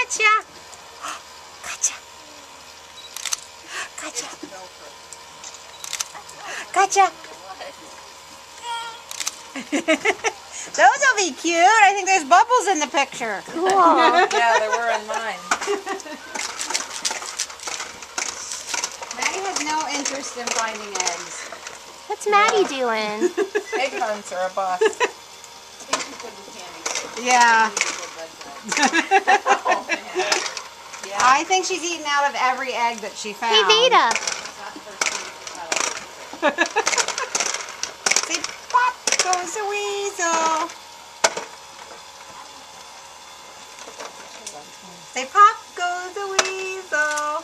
Gotcha. Gotcha. Gotcha. Gotcha. Those will be cute. I think there's bubbles in the picture. Cool. Yeah, there were in mine. Maddie has no interest in finding eggs. What's Maddie doing? Egg hunts are a bust. Yeah. Yeah. I think she's eaten out of every egg that she found. Hey, Veda. See, pop goes the weasel. Say, pop goes the weasel.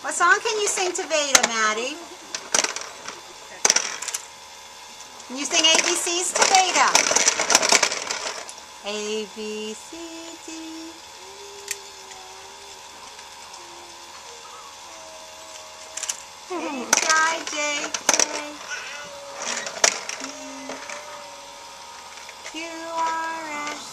What song can you sing to Veda, Maddie? Can you sing ABCs to Veda? A, B, C, D. H, I, J, K, Q, R, S.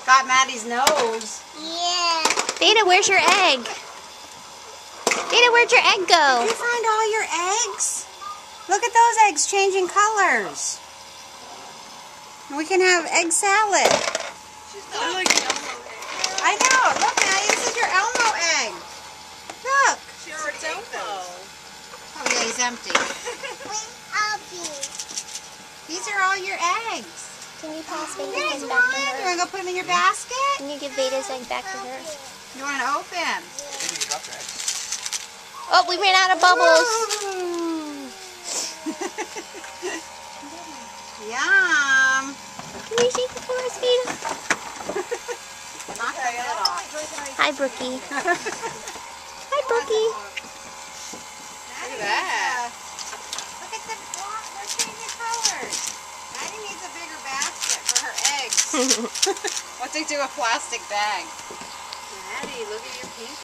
Got Maddie's nose. Yeah. Veda, where's your egg? Veda, where'd your egg Did go? you find all your eggs? Look at those eggs changing colors. We can have egg salad. I know. Look, Maddie, this is your Elmo egg. Look. Oh, yeah, he's empty. These are all your eggs. Can you pass Veda's There's egg one. back to You her? want to go put them in your basket? Can you give Veda's egg back to her? You want to open? Oh, we ran out of bubbles. Yum. Can you shake it for us, Veda? Knock the lid off. Hi, Brookie. Hi, Brookie. Look at that. Look at the block. They're changing colors. Maddie needs a bigger basket for her eggs. What's it do a plastic bag? Maddie, look at your pink